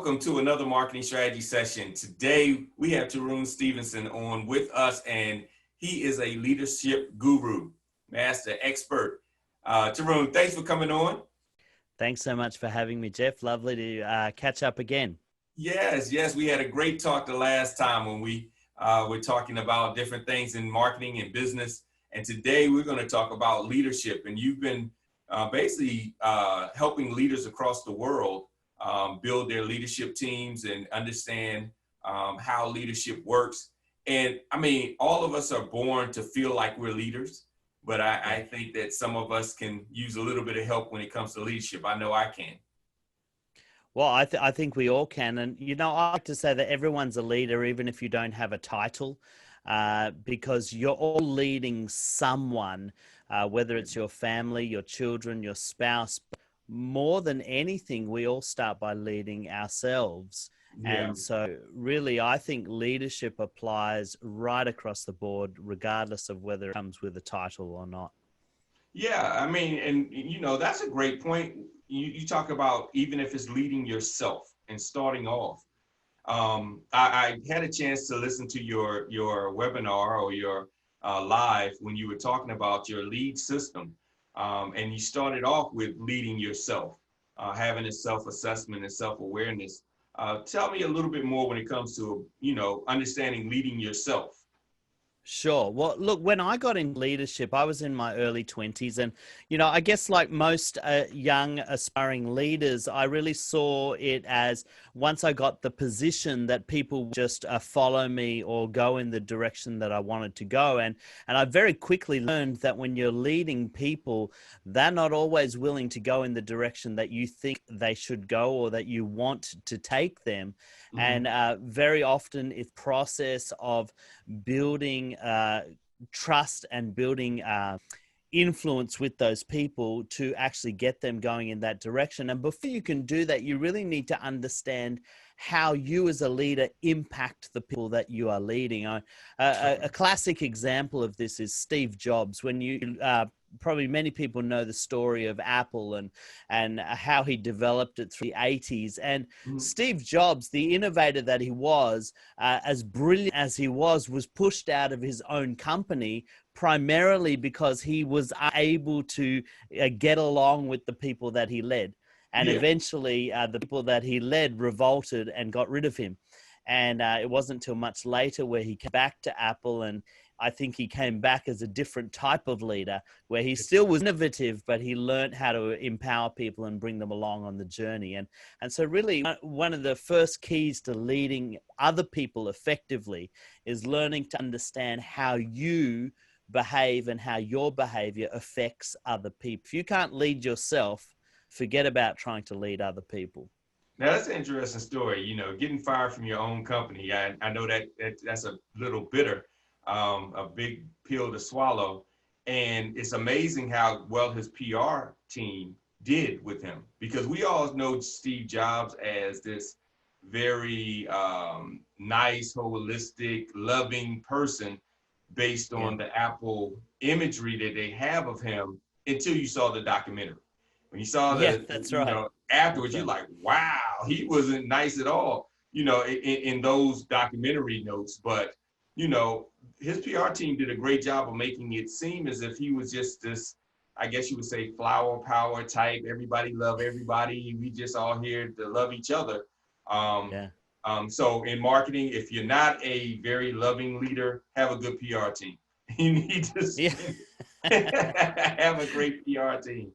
welcome to another marketing strategy session. Today, we have Tarun Stevenson on with us, and he is a leadership guru, master expert. Tarun, thanks for coming on. Thanks so much for having me, Jeff. Lovely to catch up again. Yes, we had a great talk the last time when we were talking about different things in marketing and business. And today, we're going to talk about leadership. And you've been basically helping leaders across the world build their leadership teams and understand how leadership works. And I mean, all of us are born to feel like we're leaders, but I think that some of us can use a little bit of help when it comes to leadership. I know I can. Well, I think we all can. And, I like to say that everyone's a leader, even if you don't have a title, because you're all leading someone, whether it's your family, your children, your spouse. More than anything, we all start by leading ourselves. Yeah. And so really, I think leadership applies right across the board, regardless of whether it comes with a title or not. Yeah, I mean, and that's a great point. You talk about even if it's leading yourself and starting off. I had a chance to listen to your webinar or your live when you were talking about your lead system. And you started off with leading yourself, having a self-assessment and self-awareness. Tell me a little bit more when it comes to, understanding leading yourself. Sure. Well, look, when I got in leadership, I was in my early 20s. And, I guess like most young aspiring leaders, I really saw it as once I got the position that people just follow me or go in the direction that I wanted to go. And I very quickly learned that when you're leading people, they're not always willing to go in the direction that you think they should go or that you want to take them. Mm-hmm. And very often it's process of building trust and building influence with those people to actually get them going in that direction. And before you can do that, you really need to understand how you as a leader impact the people that you are leading. A classic example of this is Steve Jobs. When you probably many people know the story of Apple and how he developed it through the 80s. And Steve Jobs, the innovator that he was, as brilliant as he was pushed out of his own company primarily because he was able to get along with the people that he led. And eventually the people that he led revolted and got rid of him. And it wasn't until much later where he came back to Apple, and I think he came back as a different type of leader where he still was innovative, but he learned how to empower people and bring them along on the journey. And so really one of the first keys to leading other people effectively is learning to understand how you behave and how your behavior affects other people. If you can't lead yourself, forget about trying to lead other people. Now, that's an interesting story, getting fired from your own company. I know that's a little bitter, a big pill to swallow. And it's amazing how well his PR team did with him, because we all know Steve Jobs as this very nice, holistic, loving person based on the Apple imagery that they have of him until you saw the documentary. When you saw that's right. Afterwards, you're like, wow, he wasn't nice at all, in those documentary notes. But, his PR team did a great job of making it seem as if he was just this, I guess you would say, flower power type. Everybody love everybody. We just all here to love each other. So in marketing, if you're not a very loving leader, have a good PR team. You need to have a great PR team.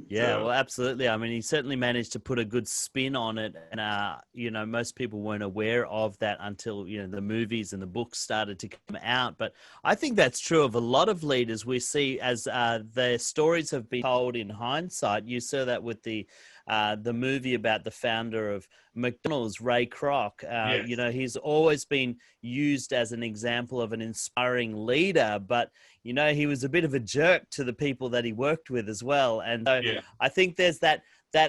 Yeah, well, absolutely. I mean, he certainly managed to put a good spin on it. And, most people weren't aware of that until, the movies and the books started to come out. But I think that's true of a lot of leaders we see as their stories have been told in hindsight. You saw that with the movie about the founder of McDonald's, Ray Kroc. He's always been used as an example of an inspiring leader, but he was a bit of a jerk to the people that he worked with as well. And so I think there's that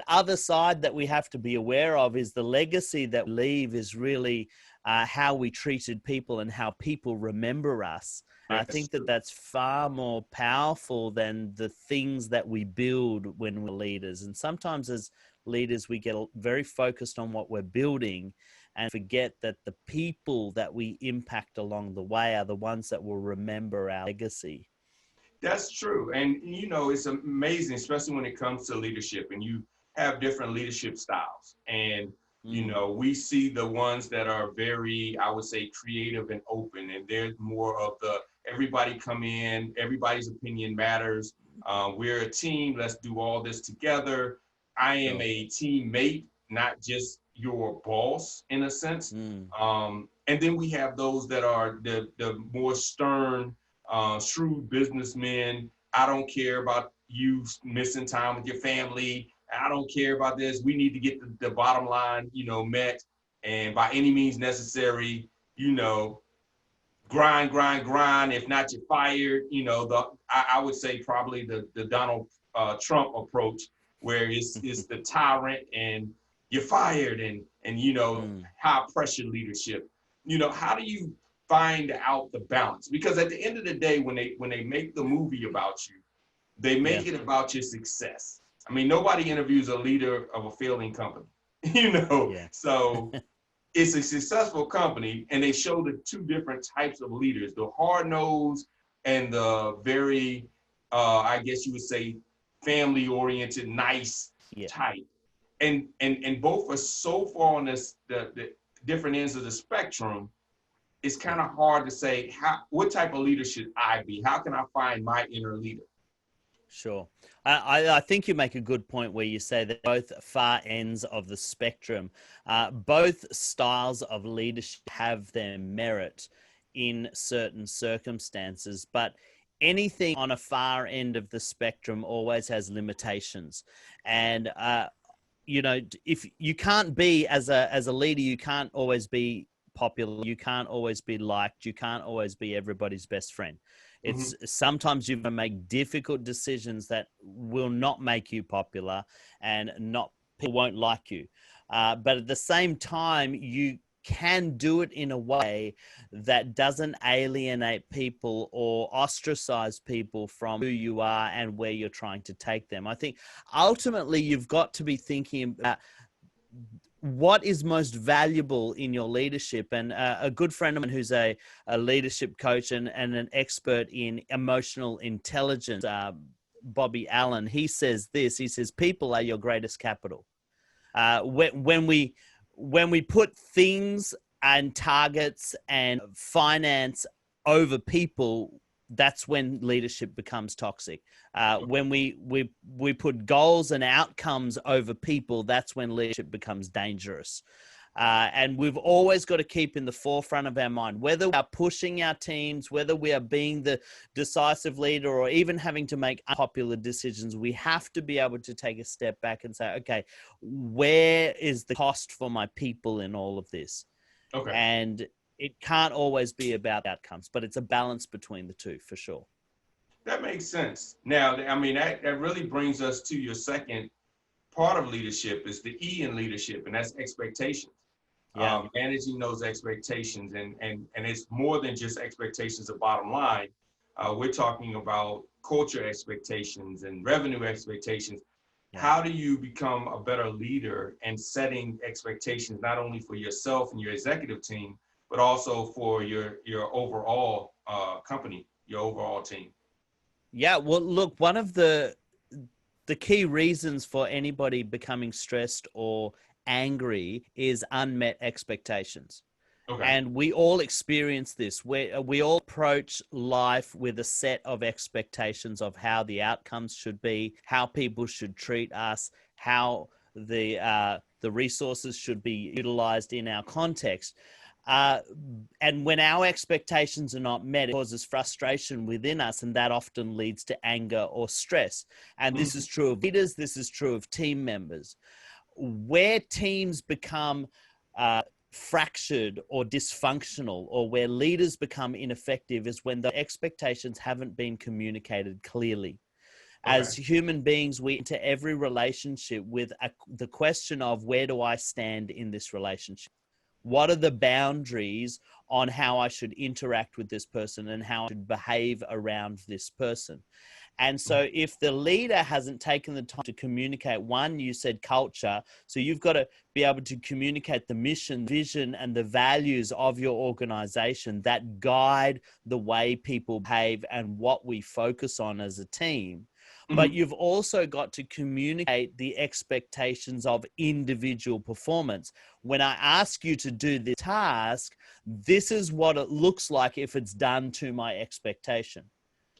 other side that we have to be aware of, is the legacy that we leave is really how we treated people and how people remember us. I think that's far more powerful than the things that we build when we're leaders. And sometimes as leaders, we get very focused on what we're building and forget that the people that we impact along the way are the ones that will remember our legacy. That's true. And, it's amazing, especially when it comes to leadership and you have different leadership styles. And, we see the ones that are very, I would say, creative and open. And there's more of the everybody come in, everybody's opinion matters. We're a team. Let's do all this together. I am a teammate, not just your boss in a sense. And then we have those that are the more stern, shrewd businessmen. I don't care about you missing time with your family. I don't care about this. We need to get the bottom line, met. And by any means necessary, grind, grind, grind. If not, you're fired. I would say probably the Donald Trump approach, where it's the tyrant and you're fired and high pressure leadership. How do you find out the balance? Because at the end of the day, when they make the movie about you, they make it about your success. I mean, nobody interviews a leader of a failing company, So it's a successful company, and they show the two different types of leaders: the hard-nosed and the very, I guess you would say, family-oriented, nice type. And both are so far on the different ends of the spectrum. It's kind of hard to say what type of leader should I be? How can I find my inner leader? Sure. I think you make a good point where you say that both far ends of the spectrum, both styles of leadership have their merit in certain circumstances, but anything on a far end of the spectrum always has limitations. And, if you can't be as a leader, you can't always be popular, you can't always be liked, you can't always be everybody's best friend. It's sometimes you've got to make difficult decisions that will not make you popular and people won't like you. But at the same time, you can do it in a way that doesn't alienate people or ostracize people from who you are and where you're trying to take them. I think ultimately you've got to be thinking about what is most valuable in your leadership. And a good friend of mine who's a leadership coach and an expert in emotional intelligence, Bobby Allen, he says this. He says, people are your greatest capital. When we put things and targets and finance over people, that's when leadership becomes toxic. When we put goals and outcomes over people, that's when leadership becomes dangerous. And we've always got to keep in the forefront of our mind, whether we are pushing our teams, whether we are being the decisive leader or even having to make unpopular decisions, we have to be able to take a step back and say, okay, where is the cost for my people in all of this? Okay. And it can't always be about outcomes, but it's a balance between the two for sure. That makes sense. Now, I mean, that really brings us to your second part of leadership is the E in leadership, and that's expectations. Managing those expectations. And it's more than just expectations of bottom line. We're talking about culture expectations and revenue expectations. Yeah. How do you become a better leader and setting expectations, not only for yourself and your executive team, but also for your overall company, your overall team? Yeah, well, look, one of the key reasons for anybody becoming stressed or angry is unmet expectations. Okay. And we all experience this. We all approach life with a set of expectations of how the outcomes should be, how people should treat us, how the resources should be utilized in our context. And when our expectations are not met, it causes frustration within us, and that often leads to anger or stress. And this is true of leaders, this is true of team members. Where teams become fractured or dysfunctional, or where leaders become ineffective, is when the expectations haven't been communicated clearly. Okay. As human beings, we enter every relationship with the question of, where do I stand in this relationship? What are the boundaries on how I should interact with this person and how I should behave around this person? And so if the leader hasn't taken the time to communicate, one, you said culture. So you've got to be able to communicate the mission, vision, and the values of your organization that guide the way people behave and what we focus on as a team. But you've also got to communicate the expectations of individual performance. When I ask you to do this task, this is what it looks like if it's done to my expectation.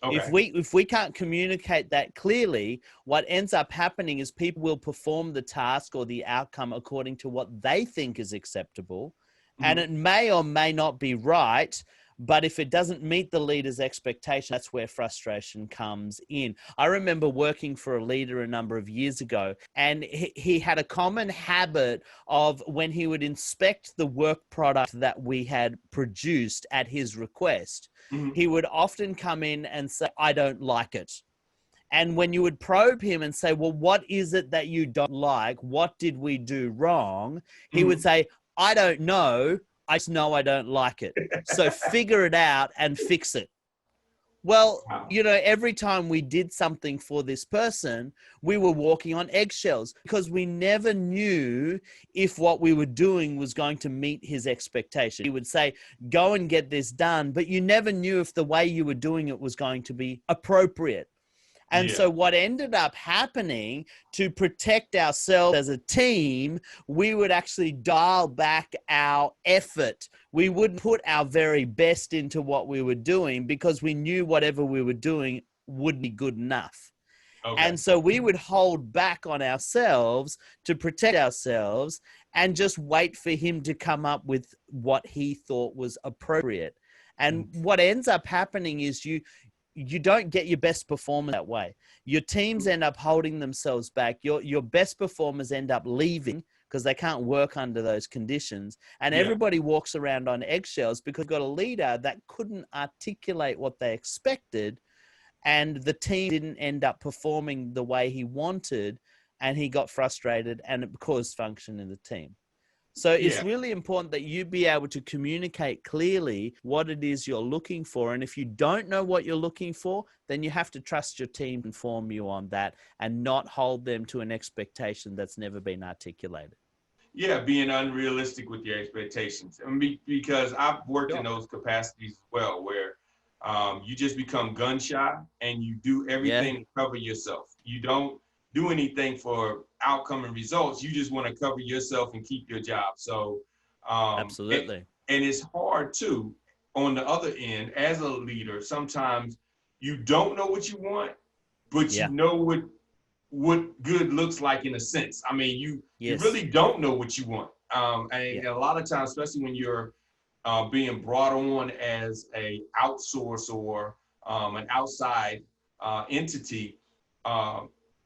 Okay. If we can't communicate that clearly, what ends up happening is people will perform the task or the outcome according to what they think is acceptable. And it may or may not be right, but if it doesn't meet the leader's expectation, that's where frustration comes in. I remember working for a leader a number of years ago, and he had a common habit of when he would inspect the work product that we had produced at his request, he would often come in and say, I don't like it. And when you would probe him and say, well, what is it that you don't like? What did we do wrong? He would say, I don't know. I just know I don't like it. So figure it out and fix it. Well, you know, every time we did something for this person, we were walking on eggshells because we never knew if what we were doing was going to meet his expectation. He would say, go and get this done, but you never knew if the way you were doing it was going to be appropriate. And so what ended up happening, to protect ourselves as a team, we would actually dial back our effort. We wouldn't put our very best into what we were doing because we knew whatever we were doing wouldn't be good enough. Okay. And so we would hold back on ourselves to protect ourselves and just wait for him to come up with what he thought was appropriate. And what ends up happening is you don't get your best performance that way. Your teams end up holding themselves back. Your best performers end up leaving because they can't work under those conditions. And everybody walks around on eggshells because you've got a leader that couldn't articulate what they expected, and the team didn't end up performing the way he wanted, and he got frustrated, and it caused function in the team. So it's really important that you be able to communicate clearly what it is you're looking for. And if you don't know what you're looking for, then you have to trust your team to inform you on that and not hold them to an expectation that's never been articulated. Yeah, being unrealistic with your expectations. I mean, because I've worked in those capacities as well, where you just become gun shy and you do everything to cover yourself. You don't do anything for outcome and results. You just want to cover yourself and keep your job. So absolutely. And it's hard too, on the other end, as a leader, sometimes you don't know what you want, but you know what good looks like in a sense. I mean, you really don't know what you want. And a lot of times, especially when you're being brought on as a outsource or an outside entity,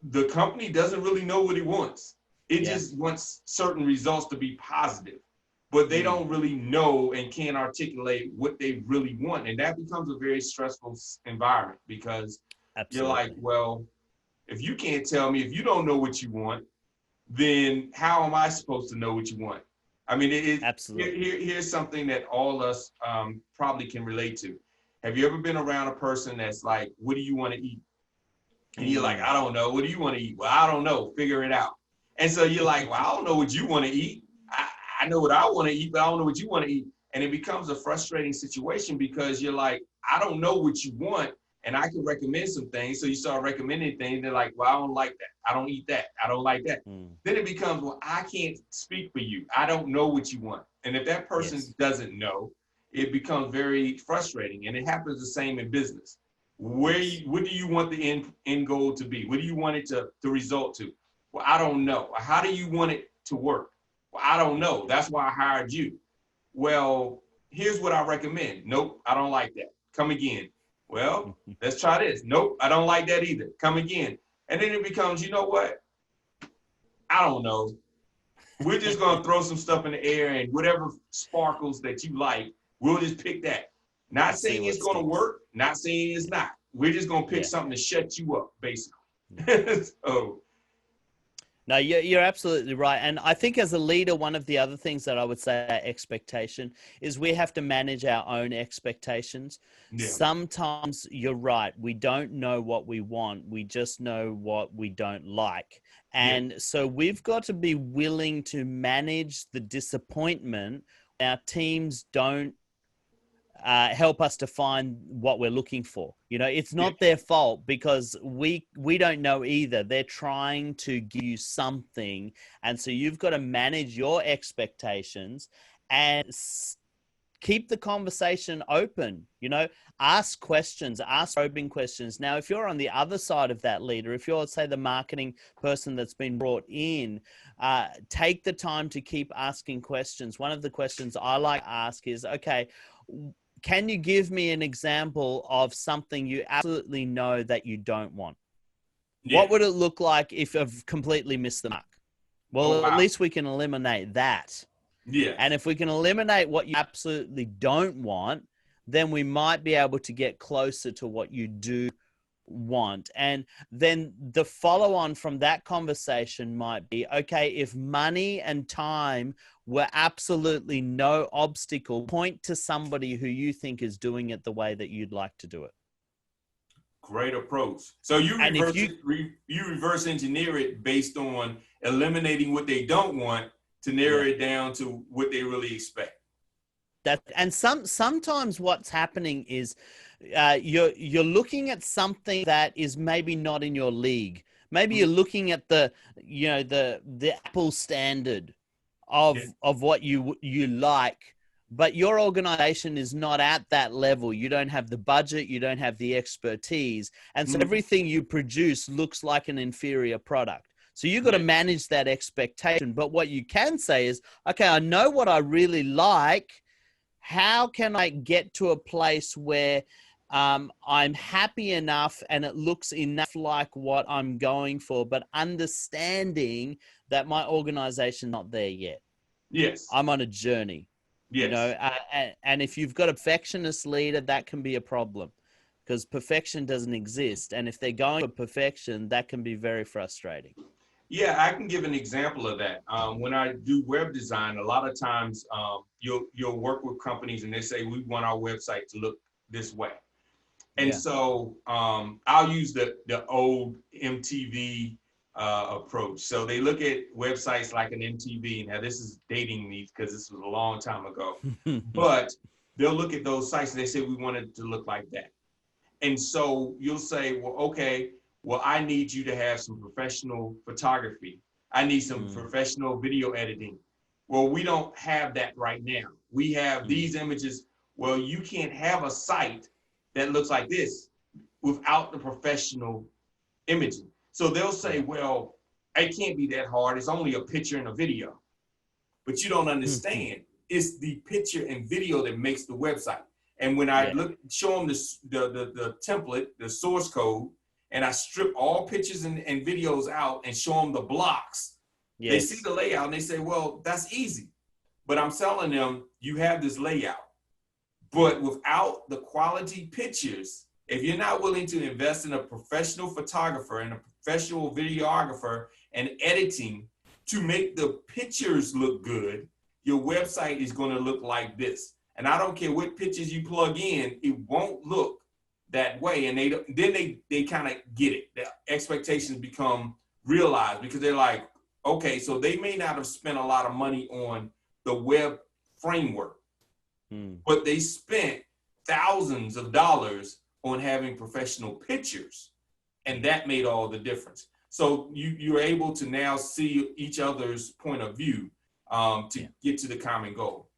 the company doesn't really know what it wants. It just wants certain results to be positive, but they don't really know and can't articulate what they really want. And that becomes a very stressful environment because you're like, well, if you can't tell me, if you don't know what you want, then how am I supposed to know what you want? I mean, here's something that all us probably can relate to. Have you ever been around a person that's like, what do you want to eat? And you're like, I don't know. What do you want to eat? Well, I don't know. Figure it out. And so you're like, well, I don't know what you want to eat. I know what I want to eat, but I don't know what you want to eat. And it becomes a frustrating situation because you're like, I don't know what you want, and I can recommend some things. So you start recommending things. They're like, well, I don't like that. I don't eat that. I don't like that. Then it becomes, well, I can't speak for you. I don't know what you want. And if that person doesn't know, it becomes very frustrating. And it happens the same in business. What do you want the end goal to be? What do you want it to result to? Well, I don't know. How do you want it to work? Well, I don't know. That's why I hired you. Well, here's what I recommend. Nope, I don't like that. Come again. Well, let's try this. Nope, I don't like that either. Come again. And then it becomes, you know what? I don't know. We're just going to throw some stuff in the air, and whatever sparkles that you like, we'll just pick that. Not saying it's going to work, not saying it's not. We're just going to pick something to shut you up, basically. So No, you're absolutely right. And I think as a leader, one of the other things that I would say expectation is we have to manage our own expectations. Yeah. Sometimes you're right. We don't know what we want. We just know what we don't like. Yeah. And so we've got to be willing to manage the disappointment. Our teams don't help us to find what we're looking for. You know, it's Yeah. not their fault because we don't know either. They're trying to give you something, and so you've got to manage your expectations and keep the conversation open. You know, ask questions, ask probing questions. Now, if you're on the other side of that leader, if you're, say, the marketing person that's been brought in, take the time to keep asking questions. One of the questions I like to ask is, okay, can you give me an example of something you absolutely know that you don't want? Yeah. What would it look like if I've completely missed the mark? Well, Oh, at wow. least we can eliminate that. Yeah. And if we can eliminate what you absolutely don't want, then we might be able to get closer to what you do want. And then the follow on from that conversation might be, okay, if money and time were absolutely no obstacle, point to somebody who you think is doing it the way that you'd like to do it. Great approach. So you And if reverse you it, you reverse engineer it based on eliminating what they don't want to narrow it down to what they really expect. that, and sometimes what's happening is you're looking at something that is maybe not in your league. Maybe you're looking at the the Apple standard Yeah. of what you like, but your organization is not at that level. You don't have the budget, you don't have the expertise, and so Mhm. everything you produce looks like an inferior product. So you've got to Yeah. manage that expectation. But what you can say is, okay, I know what I really like. How can I get to a place where I'm happy enough and it looks enough like what I'm going for, but understanding that my organization's not there yet. Yes. I'm on a journey, you know, Yes. and if you've got a perfectionist leader, that can be a problem because perfection doesn't exist. And if they're going for perfection, that can be very frustrating. Yeah, I can give an example of that. When I do web design, a lot of times you'll work with companies and they say we want our website to look this way, and Yeah. so I'll use the old MTV approach. So they look at websites like an MTV. Now this is dating me because this was a long time ago, but they'll look at those sites and they say we want it to look like that. And so you'll say, well, okay, well, I need you to have some professional photography. I need some professional video editing. Well, we don't have that right now. We have these images. Well, you can't have a site that looks like this without the professional imaging. So they'll say, well, it can't be that hard. It's only a picture and a video. But you don't understand. It's the picture and video that makes the website. And when I show them the template, the source code, and I strip all pictures and videos out and show them the blocks, they see the layout and they say, well, that's easy. But I'm telling them, you have this layout. But without the quality pictures, if you're not willing to invest in a professional photographer and a professional videographer and editing to make the pictures look good, your website is going to look like this. And I don't care what pictures you plug in, it won't look that way. And they kind of get it. The expectations become realized because they're like, okay, so they may not have spent a lot of money on the web framework, but they spent thousands of dollars on having professional pictures. And that made all the difference. So you're able to now see each other's point of view to get to the common goal.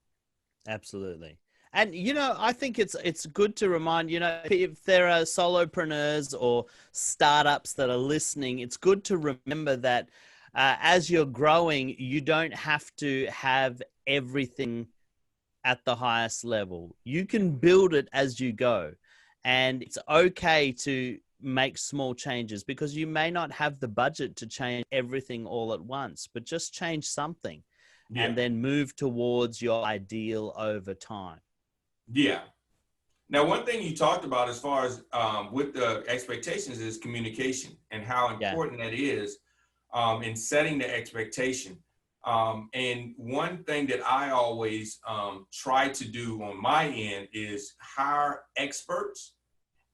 Absolutely. And, you know, I think it's good to remind, you know, if there are solopreneurs or startups that are listening, it's good to remember that as you're growing, you don't have to have everything at the highest level. You can build it as you go. And it's okay to make small changes because you may not have the budget to change everything all at once, but just change something. And then move towards your ideal over time. Yeah. Now, one thing you talked about as far as with the expectations is communication and how important that is. in setting the expectation. And one thing that I always try to do on my end is hire experts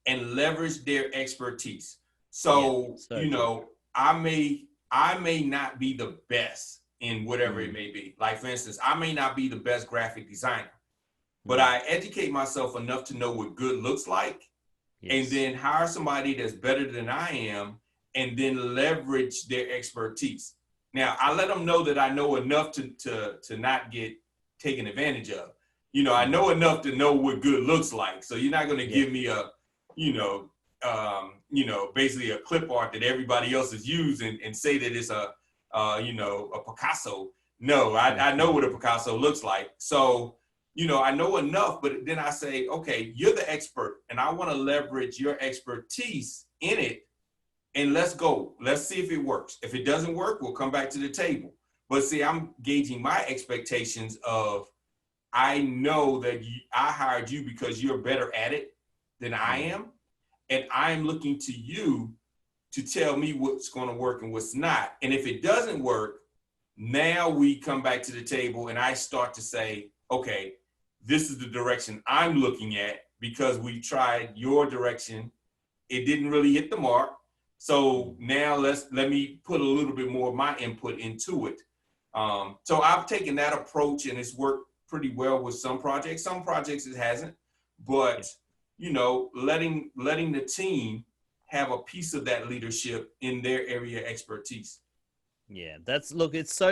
and leverage their expertise. So, so true. I may not be the best in whatever it may be. Like, for instance, I may not be the best graphic designer, but I educate myself enough to know what good looks like, and then hire somebody that's better than I am, and then leverage their expertise. Now, I let them know that I know enough to not get taken advantage of. I know enough to know what good looks like. So you're not going to give me a, basically a clip art that everybody else has used and say that it's a Picasso. No, I know what a Picasso looks like. So, I know enough, but then I say, okay, you're the expert, and I want to leverage your expertise in it, and let's go. Let's see if it works. If it doesn't work, we'll come back to the table. But see, I'm gauging my expectations of, I know that I hired you because you're better at it than I am, and I'm looking to you to tell me what's going to work and what's not. And if it doesn't work, now we come back to the table, and I start to say, okay, this is the direction I'm looking at because we tried your direction. It didn't really hit the mark. So now let me put a little bit more of my input into it. So I've taken that approach, and it's worked pretty well with some projects. Some projects it hasn't, but letting the team have a piece of that leadership in their area of expertise. Yeah, it's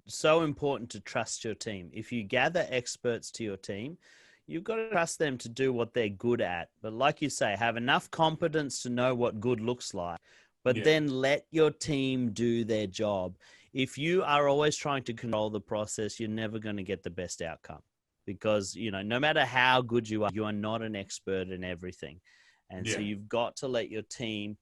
so important to trust your team. If you gather experts to your team, you've got to trust them to do what they're good at. But like you say, have enough competence to know what good looks like, but then let your team do their job. If you are always trying to control the process, you're never going to get the best outcome because, no matter how good you are not an expert in everything. And so you've got to let your team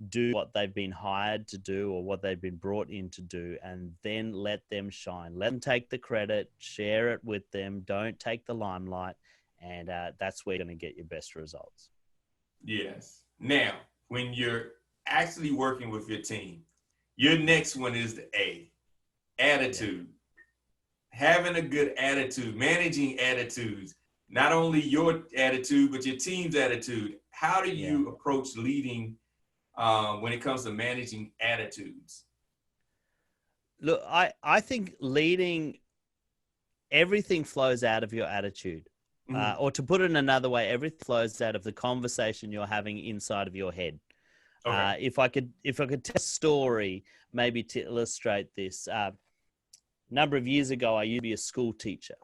do what they've been hired to do or what they've been brought in to do, and then let them shine. Let them take the credit, share it with them. Don't take the limelight, and that's where you're going to get your best results. Yes. Now, when you're actually working with your team, your next one is the A, attitude. Having a good attitude, managing attitudes, not only your attitude, but your team's attitude. How do you approach leading when it comes to managing attitudes? Look, I think leading, everything flows out of your attitude. Or to put it in another way, everything flows out of the conversation you're having inside of your head. Okay. If I could tell a story, maybe to illustrate this, a number of years ago, I used to be a school teacher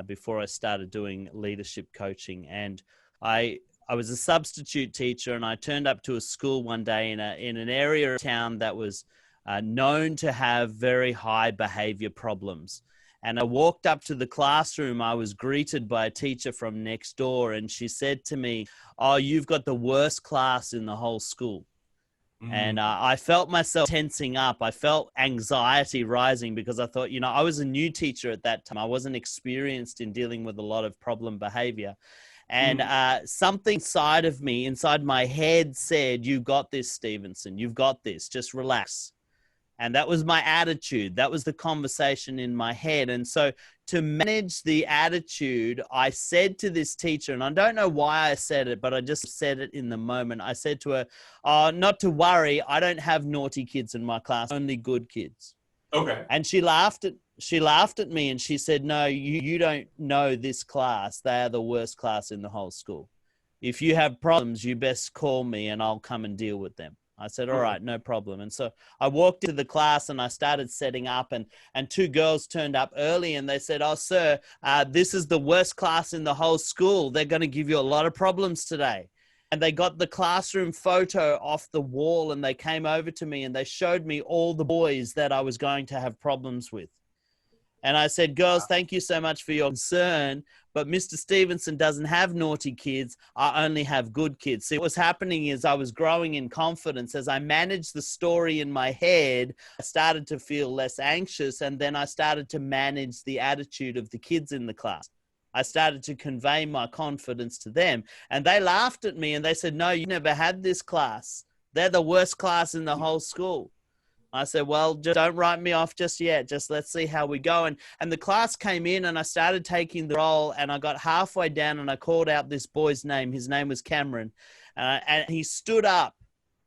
before I started doing leadership coaching, and I was a substitute teacher, and I turned up to a school one day in an area of town that was known to have very high behavior problems. And I walked up to the classroom. I was greeted by a teacher from next door, and she said to me, "Oh, you've got the worst class in the whole school." And I felt myself tensing up. I felt anxiety rising because I thought, I was a new teacher at that time. I wasn't experienced in dealing with a lot of problem behavior. And something inside my head said, "You got this, Stevenson. You've got this. Just relax." And that was my attitude. That was the conversation in my head. And so to manage the attitude, I said to this teacher, and I don't know why I said it, but I just said it in the moment. I said to her, "Not to worry. I don't have naughty kids in my class, only good kids." Okay. And she laughed at me, and she said, "No, you don't know this class. They are the worst class in the whole school. If you have problems, you best call me and I'll come and deal with them." I said, "All right, no problem." And so I walked into the class and I started setting up, and two girls turned up early and they said, "Oh, sir, this is the worst class in the whole school. They're going to give you a lot of problems today." And they got the classroom photo off the wall and they came over to me and they showed me all the boys that I was going to have problems with. And I said, "Girls, thank you so much for your concern, but Mr. Stevenson doesn't have naughty kids. I only have good kids." See, what was happening is I was growing in confidence. As I managed the story in my head, I started to feel less anxious, and then I started to manage the attitude of the kids in the class. I started to convey my confidence to them, and they laughed at me and they said, "No, you never had this class. They're the worst class in the whole school." I said, well, just don't write me off just yet. Just let's see how we go. And the class came in and I started taking the role, and I got halfway down and I called out this boy's name. His name was Cameron. And he stood up.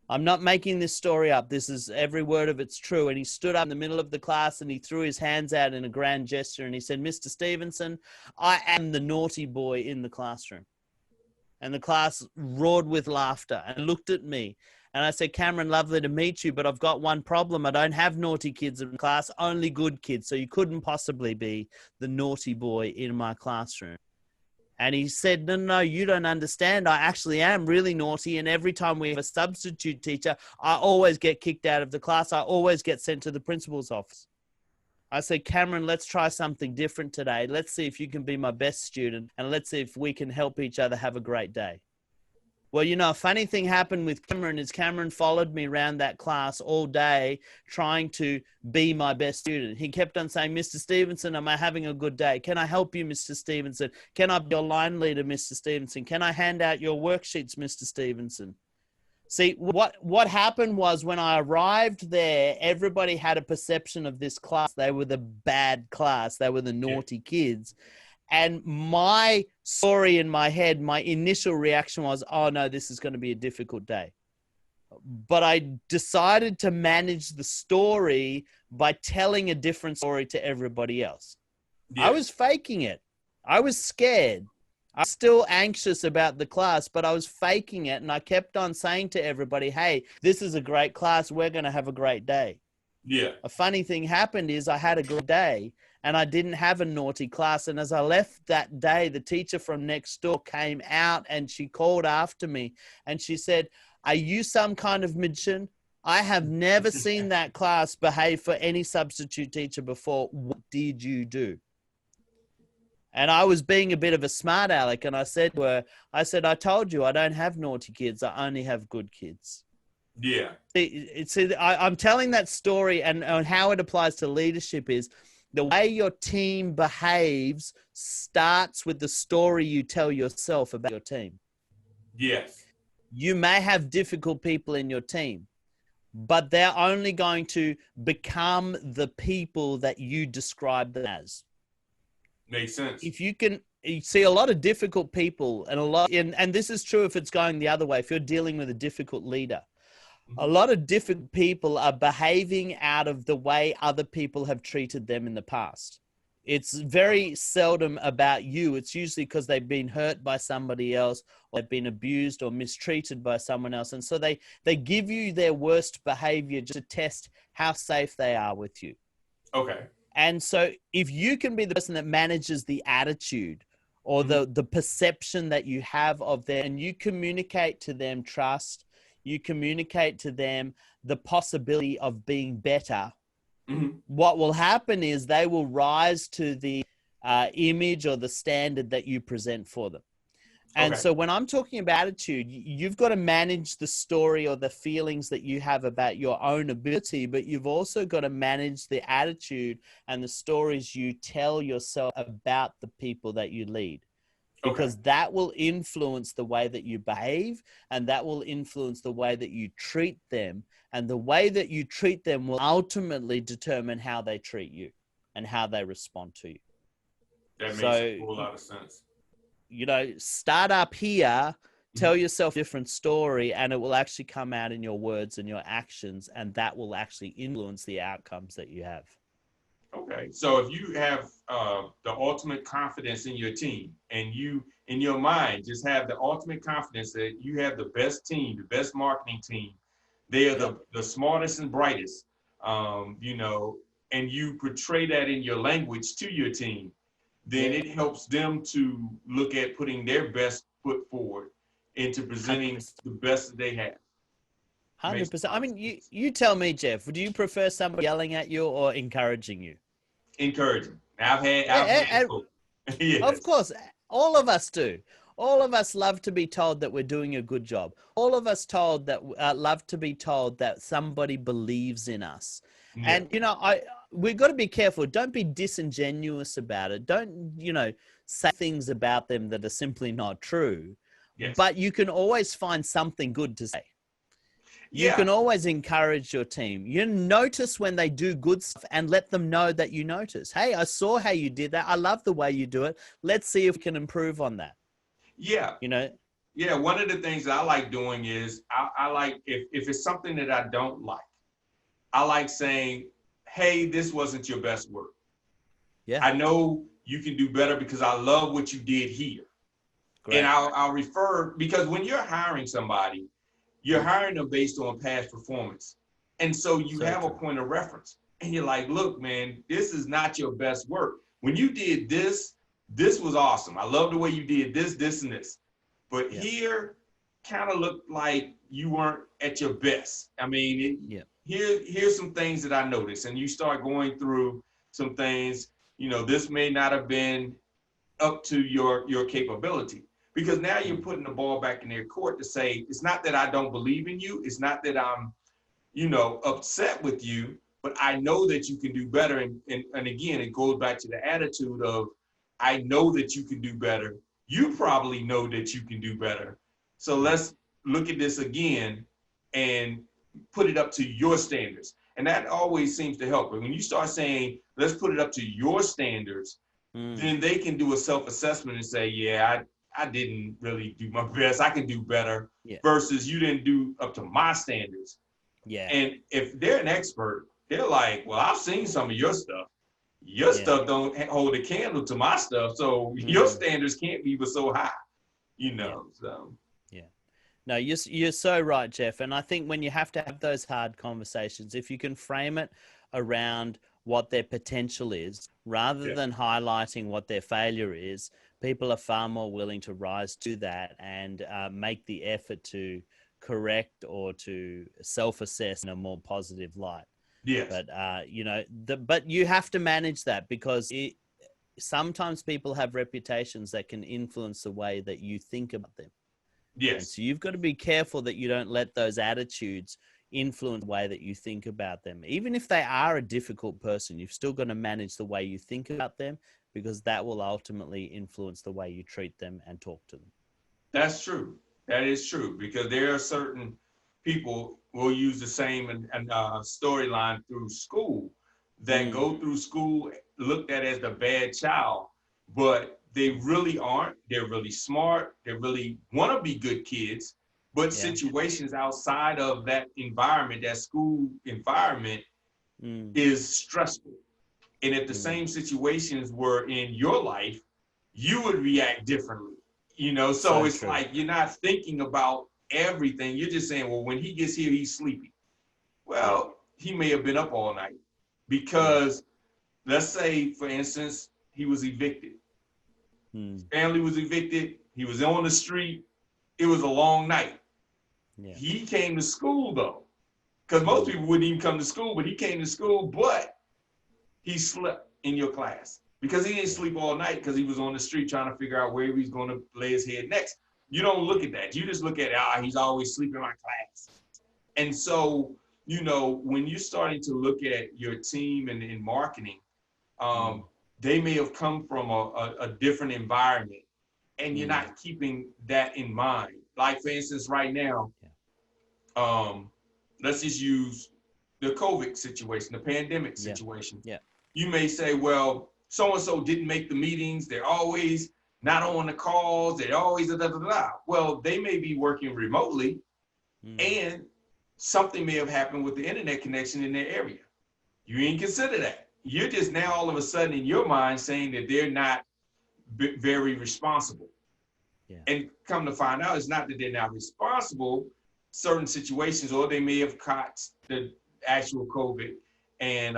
I'm not making this story up. This is every word of it's true. And he stood up in the middle of the class and he threw his hands out in a grand gesture. And he said, Mr. Stevenson, I am the naughty boy in the classroom. And the class roared with laughter and looked at me. And I said, Cameron, lovely to meet you, but I've got one problem. I don't have naughty kids in class, only good kids. So you couldn't possibly be the naughty boy in my classroom. And he said, no, you don't understand. I actually am really naughty. And every time we have a substitute teacher, I always get kicked out of the class. I always get sent to the principal's office. I said, Cameron, let's try something different today. Let's see if you can be my best student. And let's see if we can help each other have a great day. Well, a funny thing happened with Cameron is Cameron followed me around that class all day trying to be my best student. He kept on saying, Mr. Stevenson, am I having a good day? Can I help you, Mr. Stevenson? Can I be your line leader, Mr. Stevenson? Can I hand out your worksheets, Mr. Stevenson? See, what happened was when I arrived there, everybody had a perception of this class. They were the bad class. They were the naughty kids. And my story in my head, my initial reaction was, oh no, this is going to be a difficult day. But I decided to manage the story by telling a different story to everybody else. Yeah. I was faking it. I was scared. I was still anxious about the class, but I was faking it. And I kept on saying to everybody, hey, this is a great class. We're going to have a great day. Yeah. A funny thing happened is I had a good day. And I didn't have a naughty class. And as I left that day, the teacher from next door came out and she called after me. And she said, are you some kind of magician? I have never seen that class behave for any substitute teacher before. What did you do? And I was being a bit of a smart aleck. And I said to her, I told you I don't have naughty kids. I only have good kids. Yeah. I'm telling that story and how it applies to leadership is, the way your team behaves starts with the story you tell yourself about your team. Yes. You may have difficult people in your team, but they're only going to become the people that you describe them as. Makes sense. If you see a lot of difficult people and this is true if it's going the other way, if you're dealing with a difficult leader. A lot of different people are behaving out of the way other people have treated them in the past. It's very seldom about you. It's usually because they've been hurt by somebody else or they've been abused or mistreated by someone else. And so they give you their worst behavior just to test how safe they are with you. Okay. And so if you can be the person that manages the attitude or the perception that you have of them and you communicate to them trust, you communicate to them the possibility of being better. Mm-hmm. What will happen is they will rise to the image or the standard that you present for them. And so when I'm talking about attitude, you've got to manage the story or the feelings that you have about your own ability, but you've also got to manage the attitude and the stories you tell yourself about the people that you lead. Because that will influence the way that you behave and that will influence the way that you treat them. And the way that you treat them will ultimately determine how they treat you and how they respond to you. That makes a whole lot of sense. Start up here, tell yourself a different story, and it will actually come out in your words and your actions, and that will actually influence the outcomes that you have. Okay, so if you have the ultimate confidence in your team and you, in your mind, just have the ultimate confidence that you have the best team, the best marketing team, they are the smartest and brightest, and you portray that in your language to your team, then it helps them to look at putting their best foot forward into presenting the best that they have. 100%. I mean, you tell me, Jeff, would you prefer somebody yelling at you or encouraging you? Encouraging. I've had yes. Of course, all of us do. All of us love to be told that we're doing a good job. All of us love to be told that somebody believes in us. Yeah. And, we've got to be careful. Don't be disingenuous about it. Don't, say things about them that are simply not true. Yes. But you can always find something good to say. You can Yeah, always encourage your team. You notice when they do good stuff and let them know that you notice. Hey, I saw how you did that. I love the way you do it. Let's see if we can improve on that. yeah, You know, yeah. One of the things that I like doing is I like if it's something that I don't like, I like saying, hey, this wasn't your best work. yeah, I know you can do better because I love what you did here. And great. I'll refer, because when you're hiring somebody, you're hiring them based on past performance. And so you So have a true. point of reference. And you're like, look, man, this is not your best work. When you did this, this was awesome. I love the way you did this, this, and this. But Yeah, here kind of looked like you weren't at your best. I mean, yeah, here's some things that I noticed. And you start going through some things, this may not have been up to your capability, because now you're mm, putting the ball back in their court to say, it's not that I don't believe in you, it's not that I'm upset with you, but I know that you can do better. And again, it goes back to the attitude of, I know that you can do better, you probably know that you can do better, so yeah, let's look at this again and put it up to your standards. And that always seems to help. But when you start saying, let's put it up to your standards, mm, then they can do a self-assessment and say, yeah, I didn't really do my best. I can do better, yeah, versus you didn't do up to my standards. yeah, And if they're an expert, they're like, well, I've seen some of your stuff. Your yeah, stuff don't hold a candle to my stuff. So your mm, standards can't be but so high, yeah, so. yeah. No, you're so right, Jeff. And I think when you have to have those hard conversations, if you can frame it around what their potential is, rather Yeah. than highlighting what their failure is, people are far more willing to rise to that and make the effort to correct or to self-assess in a more positive light. Yes. But but you have to manage that because sometimes people have reputations that can influence the way that you think about them. And Yes. so you've got to be careful that you don't let those attitudes influence the way that you think about them. Even if they are a difficult person, you've still got to manage the way you think about them, because that will ultimately influence the way you treat them and talk to them. That's true. That is true, because there are certain people will use the same storyline through school, that Mm, go through school looked at as the bad child, but they really aren't. They're really smart. They really want to be good kids, but yeah. situations outside of that environment, that school environment, Mm, is stressful. And if the mm, same situations were in your life, you would react differently. So so it's true. like you're not thinking about everything. You're just saying, well, when he gets here, he's sleepy. Yeah. Well, he may have been up all night, Yeah. because let's say, for instance, he was evicted. His Mm, family was evicted. He was on the street. It was a long night. yeah. He came to school though, because most Mm, people wouldn't even come to school, but he came to school, but he slept in your class because he didn't yeah. sleep all night, because he was on the street trying to figure out where he was going to lay his head next. You don't look at that. You just look at, he's always sleeping in my class. And so, when you're starting to look at your team and in marketing, Mm, um, they may have come from a different environment, and you're mm, not keeping that in mind. Like, for instance, right now, yeah. um, let's just use the COVID situation, the pandemic Yeah. situation. Yeah. You may say, well, so and so didn't make the meetings. They're always not on the calls. They're always da da da da. Well, they may be working remotely, Mm, and something may have happened with the internet connection in their area. You ain't consider that. You're just now all of a sudden in your mind saying that they're not very responsible. yeah. And come to find out, it's not that they're not responsible. Certain situations, or they may have caught the actual COVID, and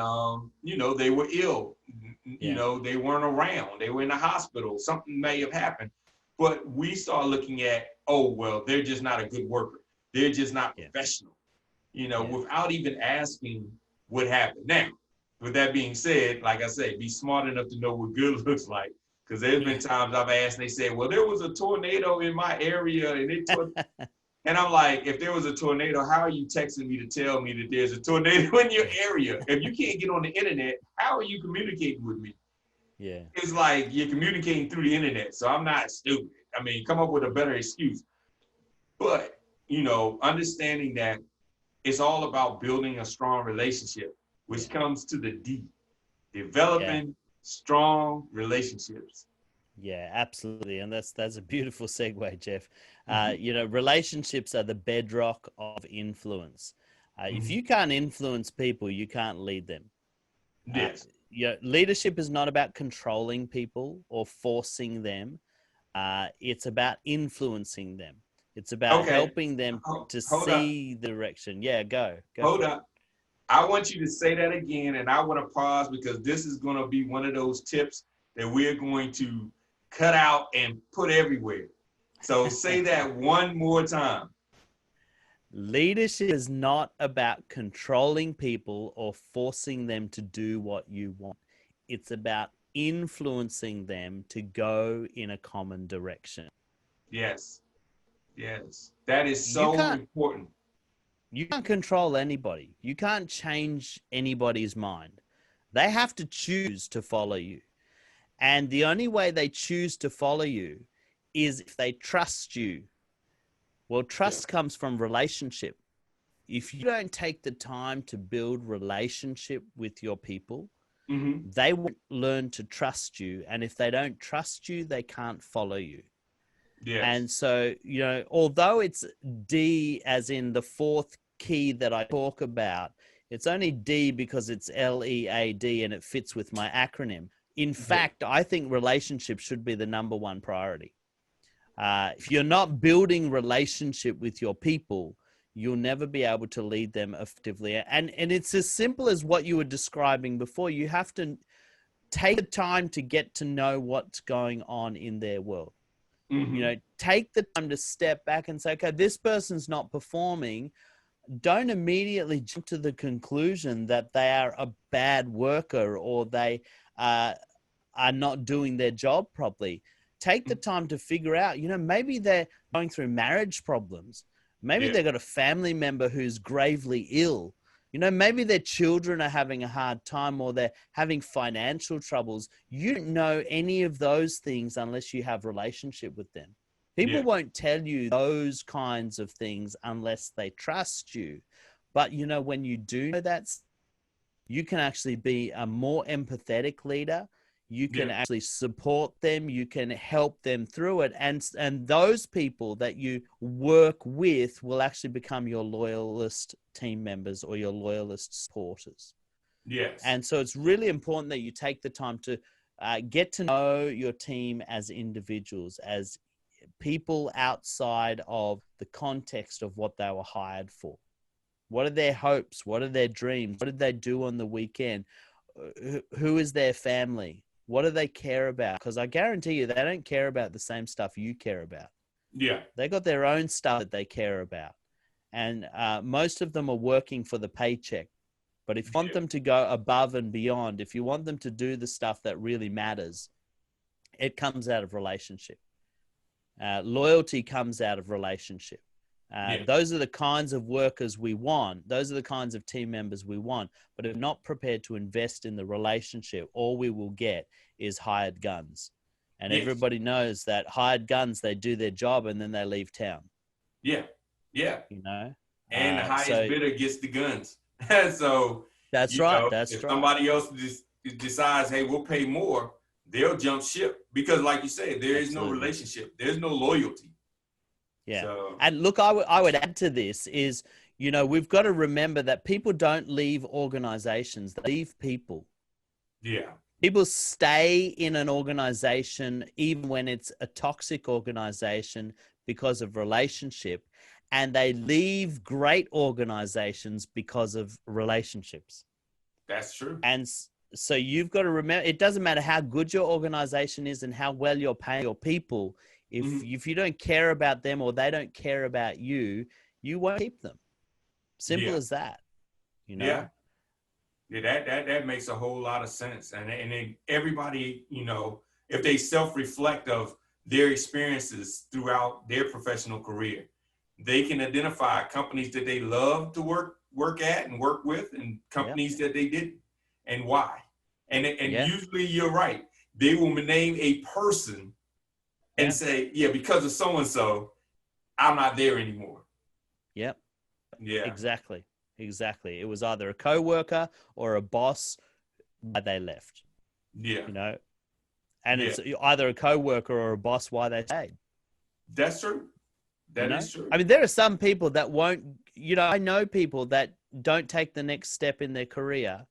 they were ill. Yeah. They weren't around. They were in the hospital. Something may have happened. But we start looking at, oh well, they're just not a good worker. They're just not Yeah. professional. Yeah. Without even asking what happened. Now, with that being said, like I say, be smart enough to know what good looks like. Because there's been Yeah. times I've asked and they said, well, there was a tornado in my area and it tore. And I'm like, if there was a tornado, how are you texting me to tell me that there's a tornado in your area? If you can't get on the internet, how are you communicating with me? Yeah. It's like you're communicating through the internet. So I'm not stupid. I mean, come up with a better excuse. But, understanding that it's all about building a strong relationship, which comes to the D, Yeah. developing strong relationships. Yeah, absolutely. And that's a beautiful segue, Jeff. Mhm. Relationships are the bedrock of influence. If Mhm. you can't influence people, you can't lead them. Uh, Yes. Leadership is not about controlling people or forcing them. It's about influencing them. It's about Okay. helping them to Hold up. see the direction. Yeah, go Hold for it. up. I want you to say that again, and I want to pause because this is going to be one of those tips that we're going to cut out and put everywhere. So say that one more time. Leadership is not about controlling people or forcing them to do what you want. It's about influencing them to go in a common direction. Yes. Yes. That is You so can't important. you can't control anybody. You can't change anybody's mind. They have to choose to follow you. And the only way they choose to follow you is if they trust you. Well, Yeah. trust comes from relationship. If you don't take the time to build relationship with your people, Mm-hmm. they won't learn to trust you. And if they don't trust you, they can't follow you. Yes. And so, although it's D as in the fourth key that I talk about, it's only D because it's LEAD and it fits with my acronym. In Yeah. fact, I think relationships should be the number one priority. If you're not building relationship with your people, you'll never be able to lead them effectively. And it's as simple as what you were describing before. You have to take the time to get to know what's going on in their world. Mm-hmm. Take the time to step back and say, okay, this person's not performing. Don't immediately jump to the conclusion that they are a bad worker or they uh, are not doing their job properly. Take the time to figure out, maybe they're going through marriage problems. Maybe Yeah. they've got a family member who's gravely ill. Maybe their children are having a hard time or they're having financial troubles. You don't know any of those things unless you have relationship with them. People Yeah. won't tell you those kinds of things unless they trust you. But when you do know that, you can actually be a more empathetic leader. You can Yeah. actually support them. You can help them through it. And those people that you work with will actually become your loyalist team members or your loyalist supporters. Yes. And so it's really important that you take the time to get to know your team as individuals, as people outside of the context of what they were hired for. What are their hopes? What are their dreams? What did they do on the weekend? Who is their family? What do they care about? Because I guarantee you, they don't care about the same stuff you care about. Yeah. They got their own stuff that they care about. And most of them are working for the paycheck. But if you want Yeah. them to go above and beyond, if you want them to do the stuff that really matters, it comes out of relationship. Loyalty comes out of relationship. Yeah. Those are the kinds of workers we want. Those are the kinds of team members we want. But if not prepared to invest in the relationship, all we will get is hired guns. And Yes. everybody knows that hired guns, they do their job and then they leave town, Yeah. Yeah. you know? And the highest So bidder gets the guns. So, that's right. That's if right. somebody else decides, hey, we'll pay more, they'll jump ship because, like you said, there is no Absolutely. relationship, there's no loyalty. Yeah. So, And look, I would add to this is, we've got to remember that people don't leave organizations, they leave people. yeah. People stay in an organization even when it's a toxic organization because of relationship, and they leave great organizations because of relationships. That's true. And so you've got to remember, it doesn't matter how good your organization is and how well you're paying your people. Mm-hmm. If you don't care about them or they don't care about you, you won't keep them. Simple Yeah. as that, you Yeah. know? Yeah, that makes a whole lot of sense. And then everybody, if they self-reflect of their experiences throughout their professional career, they can identify companies that they love to work at and work with, and Yep. companies that they didn't, and why. And Yeah. usually you're right. They will name a person and Yeah. say, yeah, because of so and so, I'm not there anymore. Yep. Yeah. Exactly. exactly. It was either a coworker or a boss why they left, Yeah. you know, and Yeah. it's either a coworker or a boss why they stayed. That's true. You That know, is true. I mean, there are some people that won't, you know, I know people that don't take the next step in their career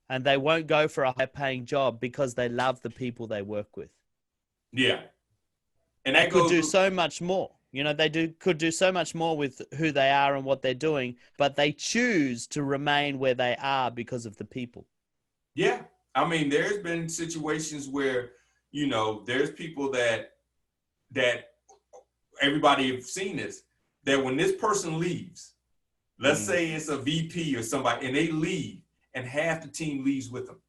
and they won't go for a high paying job because they love the people they work with Yeah. And and that could goes do with, so much more. You know, could do so much more with who they are and what they're doing, but they choose to remain where they are because of the people. yeah. I mean, there's been situations where, there's people that everybody have seen this, that when this person leaves, let's Mm. say it's a VP or somebody, and they leave, and half the team leaves with them.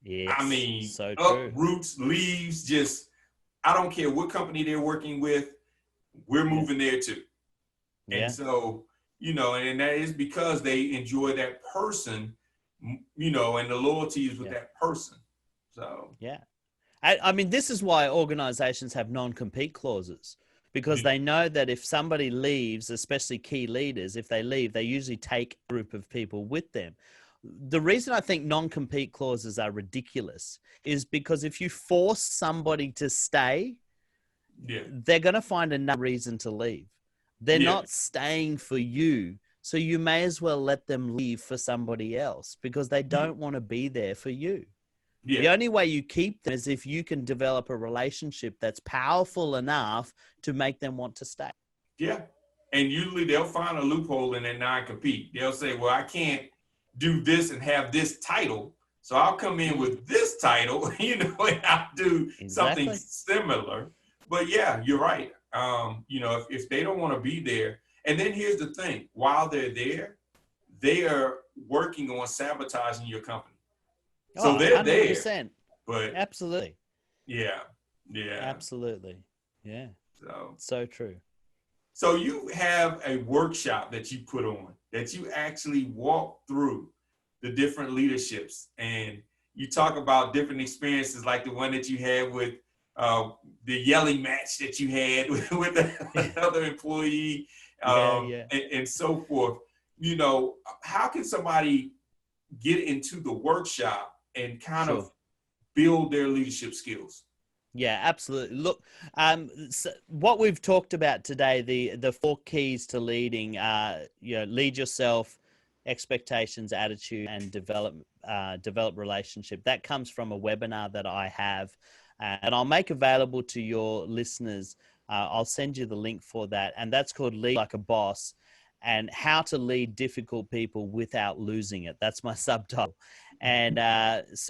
I Yes, mean, so true. uproots, leaves, just, I don't care what company they're working with, we're Yeah, moving there too. And yeah, so, and that is because they enjoy that person, and the loyalty is with yeah, that person. So, yeah. I mean, this is why organizations have non-compete clauses because yeah, they know that if somebody leaves, especially key leaders, if they leave, they usually take a group of people with them. The reason I think non-compete clauses are ridiculous is because if you force somebody to stay, yeah, they're going to find another reason to leave. They're yeah, not staying for you. So you may as well let them leave for somebody else because they yeah, don't want to be there for you. yeah, The only way you keep them is if you can develop a relationship that's powerful enough to make them want to stay. yeah. And usually they'll find a loophole in their non-compete. They'll say, well, I can't do this and have this title. So I'll come in Mm, with this title, and I'll do something exactly. similar. But yeah, you're right. If they don't want to be there, and then here's the thing, while they're there, they are working on sabotaging your company. So Oh, they're there, 100%. but Absolutely. yeah, yeah. Absolutely. Yeah. So So true. so you have a workshop that you put on that you actually walk through the different leaderships, and you talk about different experiences like the one that you had with uh, the yelling match that you had with another employee, Yeah, yeah. and so forth. How can somebody get into the workshop and kind of Sure. build their leadership skills? Yeah, absolutely. Look, so what we've talked about today, the four keys to leading, lead yourself, expectations, attitude, and develop relationship. That comes from a webinar that I have, and I'll make available to your listeners. I'll send you the link for that, and that's called Lead Like a Boss, and how to lead difficult people without losing it. That's my subtitle. And it's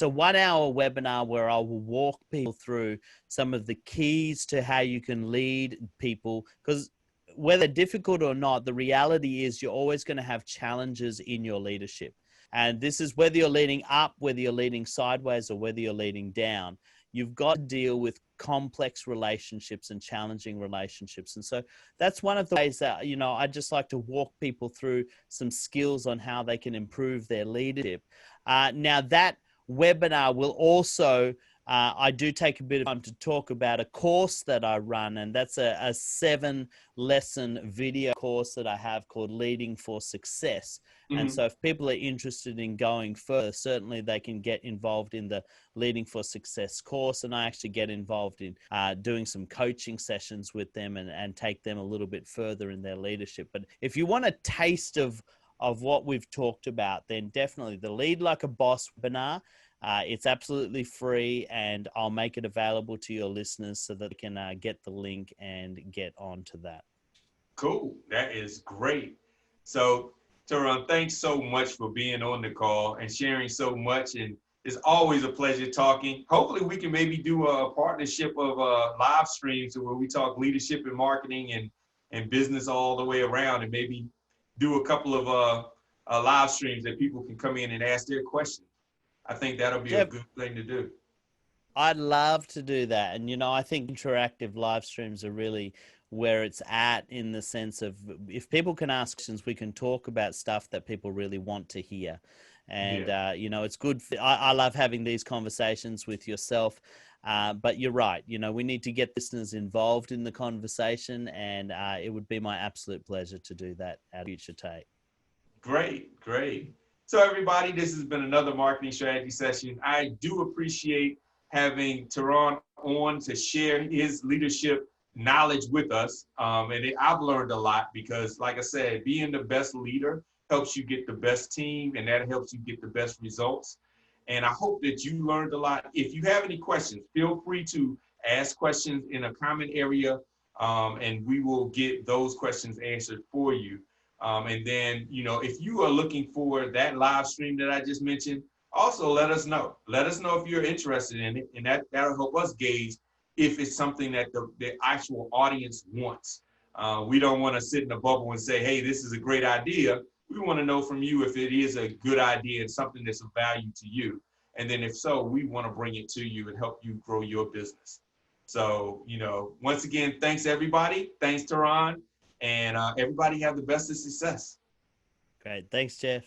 a 1 hour webinar where I will walk people through some of the keys to how you can lead people, because whether difficult or not, the reality is you're always going to have challenges in your leadership. And this is whether you're leading up, whether you're leading sideways, or whether you're leading down. You've got to deal with complex relationships and challenging relationships. And so that's one of the ways that, I just like to walk people through some skills on how they can improve their leadership. Now, that webinar will also, I do take a bit of time to talk about a course that I run, and that's a 7-lesson video course that I have called Leading for Success. And Mm-hmm. so if people are interested in going further, certainly they can get involved in the Leading for Success course. And I actually get involved in doing some coaching sessions with them and take them a little bit further in their leadership. But if you want a taste of what we've talked about, then definitely the Lead Like a Boss webinar. It's absolutely free, and I'll make it available to your listeners so that they can get the link and get onto that. Cool. That is great. So, Tarun, thanks so much for being on the call and sharing so much. And it's always a pleasure talking. Hopefully, we can maybe do a partnership of live streams where we talk leadership and marketing and business all the way around, and maybe do a couple of live streams that people can come in and ask their questions. I think that'll be a Jeff, good thing to do. I'd love to do that. And, I think interactive live streams are really where it's at, in the sense of if people can ask questions, we can talk about stuff that people really want to hear. And, Yeah. it's good. I love having these conversations with yourself. But you're right. We need to get listeners involved in the conversation, and it would be my absolute pleasure to do that at a future date. Great, great. So everybody, this has been another marketing strategy session. I do appreciate having Tarun on to share his leadership knowledge with us. I've learned a lot because, like I said, being the best leader helps you get the best team, and that helps you get the best results. And I hope that you learned a lot. If you have any questions, feel free to ask questions in a comment area, and we will get those questions answered for you. And then, if you are looking for that live stream that I just mentioned, also let us know. Let us know if you're interested in it, and that'll help us gauge if it's something that the actual audience wants. We don't want to sit in a bubble and say, hey, this is a great idea. We want to know from you if it is a good idea and something that's of value to you. And then if so, we want to bring it to you and help you grow your business. So, once again, thanks everybody. Thanks, Tarun. And everybody have the best of success. Great. Thanks, Jeff.